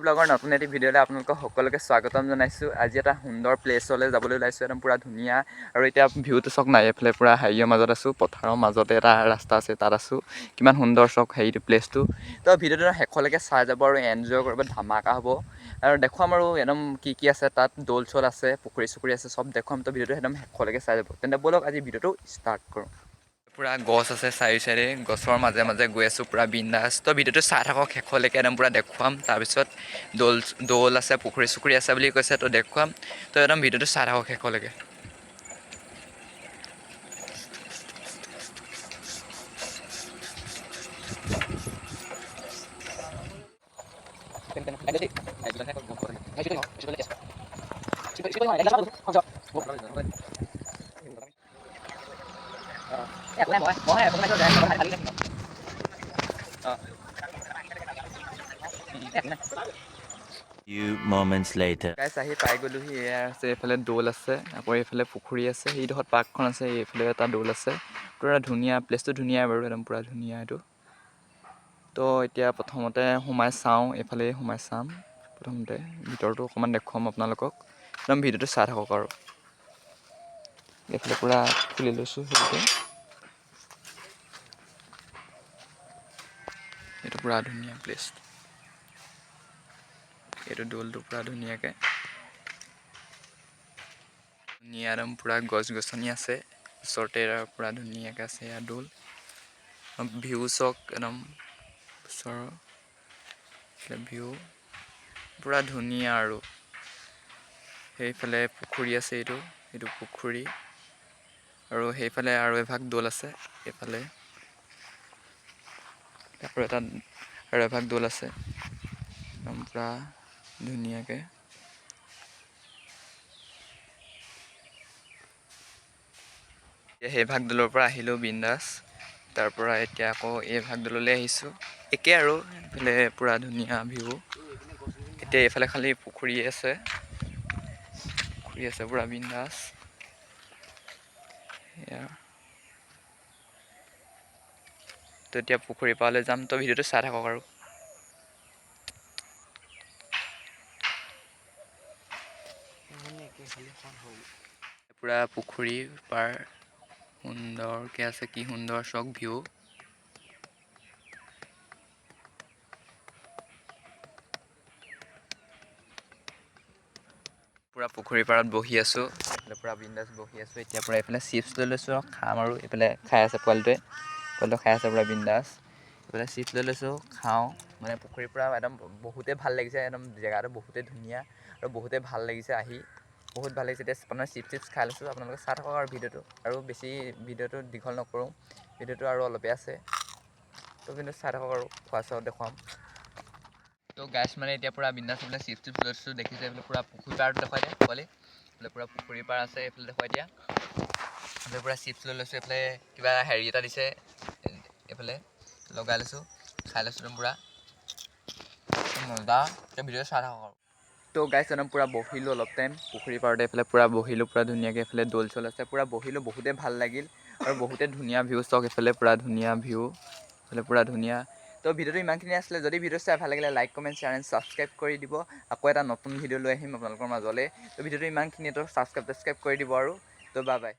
ব্লগৰ নতুন এটি ভিডিঅ'লৈ আপোনালোকক সকলোকে স্বাগতম জনাইছোঁ। আজি এটা সুন্দৰ প্লেচলৈ যাবলৈ ওলাইছোঁ, একদম পুৰা ধুনীয়া। আৰু এতিয়া ভিউটো চাওক নাই, এইফালে পুৰা হেৰিয়ৰ মাজত আছোঁ, পথাৰৰ মাজতে এটা ৰাস্তা আছে, তাত আছোঁ। কিমান সুন্দৰ চাওক হেৰিটো প্লেচটো। তো ভিডিঅ'টো শেষলৈকে চাই যাব আৰু এনজয় কৰিব, ধামাকা হ'ব। আৰু দেখুৱাম আৰু একদম কি আছে তাত, দৌল চল আছে, পুখুৰী চুখুৰী আছে, চব দেখুৱাম। তো ভিডিঅ'টো একদম শেষলৈকে চাই যাব। তেন্তে ব'লক আজি ভিডিঅ'টো ষ্টাৰ্ট কৰোঁ। পুৰা গছ আছে চাৰি চাইডে, গছৰ মাজে মাজে গৈ আছোঁ পুৰা বিন্দাছ। তো ভিডিঅ'টো চাই থাকক শেষলৈকে, একদম পুৰা দেখুৱাম। তাৰপিছত দৌল আছে, পুখুৰী চুখুৰী আছে বুলি কৈছে, তো দেখুৱাম। তো একদম ভিডিঅ'টো চাই থাকক শেষলৈকে। Few moments later. গাইছ আহি পাই গ'লোহি। এয়া আছে, এইফালে দৌল আছে, আকৌ এইফালে পুখুৰী আছে, সেইডোখৰত পাৰ্কখন আছে, এইফালে এটা দৌল আছে। পুৰা ধুনীয়া প্লেচটো, ধুনীয়া বাৰু, একদম পুৰা ধুনীয়া এইটো। তো এতিয়া প্ৰথমতে সোমাই চাওঁ, এইফালে সোমাই চাম। প্ৰথমতে ভিতৰটো অকণমান দেখুৱাম আপোনালোকক, একদম ভিডিঅ'টো চাই থাকক আৰু। এইফালে পুৰা খুলি লৈছোঁ সেইটোতে। এইটো পুৰা ধুনীয়া প্লেচ, এইটো দৌলটো পুৰা ধুনীয়াকৈ ধুনীয়া, একদম পুৰা গছ গছনি আছে ওচৰতে, পুৰা ধুনীয়াকৈ আছে ইয়াৰ দৌল। ভিউ চাওক একদম ওচৰৰ ভিউ পুৰা ধুনীয়া। আৰু সেইফালে পুখুৰী আছে, এইটো পুখুৰী। আৰু সেইফালে আৰু এভাগ দৌল আছে, এইফালে আৰু এভাগ দৌল আছে, একদম পুৰা ধুনীয়াকৈ। এতিয়া সেই ভাগ দৌলৰ পৰা আহিলোঁ বিন্দাছ, তাৰ পৰা এতিয়া আকৌ এই ভাগ দৌললৈ আহিছোঁ। একে আৰু এইফালে পুৰা ধুনীয়া ভিউ। এতিয়া এইফালে খালি পুখুৰী আছে পুৰা বিন্দাছ। এয়া তো এতিয়া পুখুৰী পাৰলৈ যাম, তো ভিডিঅ'টো চাই থাকক আৰু। পুৰা পুখুৰী পাৰ সুন্দৰকৈ আছে, কি সুন্দৰ চাওক ভিউ। পুৰা পুখুৰী পাৰত বহি আছোঁ, এইফালে পুৰা বিন্দাছ বহি আছোঁ। এতিয়া পুৰা এইফালে চিপছ লৈ লৈছোঁ আৰু খাম, আৰু এইফালে খাই আছে পোৱালিটোৱে খাই আছে পুৰা বিন্দাছ। এইফালে চিপছ লৈ লৈছোঁ, খাওঁ। মানে পুখুৰীৰ পৰা একদম বহুতেই ভাল লাগিছে, একদম জেগাটো বহুতেই ধুনীয়া আৰু বহুতেই ভাল লাগিছে আহি, বহুত ভাল লাগিছে। এতিয়া আপোনাৰ চিপছ খাই লৈছোঁ, আপোনালোকে চাই থাকক আৰু ভিডিঅ'টো। আৰু বেছি ভিডিঅ'টো দীঘল নকৰোঁ, ভিডিঅ'টো আৰু অলপেই আছে, তো কিন্তু চাই থাকক আৰু খোৱা চোৱা দেখুৱাম। তো গাইছ মানে এতিয়া পুৰা বিন্দাছ এইফালে চিপছ লৈছোঁ, দেখিছে এইফালে পুৰা পুখুৰী পাৰটো দেখুৱাই দিয়া পোৱালি, এইফালে পুৰা পুখুৰী পাৰ আছে, এইফালে দেখুৱাই দিয়া। এইফালে পুৰা চিপছ লৈ লৈছোঁ, এইফালে কিবা হেৰি এটা দিছে, এইফালে লগাই লৈছোঁ, খাই লৈছোঁ একদম পুৰা মজা। এতিয়া ভিডিঅ'টো চাই থাকক আৰু। তো গাইছ একদম পুৰা বহিলোঁ অলপ টাইম পুখুৰী পাৰতে, এইফালে পুৰা বহিলোঁ পুৰা ধুনীয়াকৈ। এইফালে দৌল চল আছে, পুৰা বহিলোঁ, বহুতেই ভাল লাগিল আৰু বহুতেই ধুনীয়া ভিউ চাওক। এইফালে পুৰা ধুনীয়া ভিউ, এইফালে পুৰা ধুনীয়া। তো ভিডিঅ'টো ইমানখিনি আছিলে। যদি ভিডিঅ' চাই ভাল লাগিলে like comment share and subscribe কৰি দিব। আকৌ এটা নতুন ভিডিঅ' লৈ আহিম আপোনালোকৰ মাজলৈ। তো ভিডিঅ'টো ইমানখিনিয়ে, তো ছাবস্ক্ৰাইব কৰি দিব আৰু। তো বাই বাই।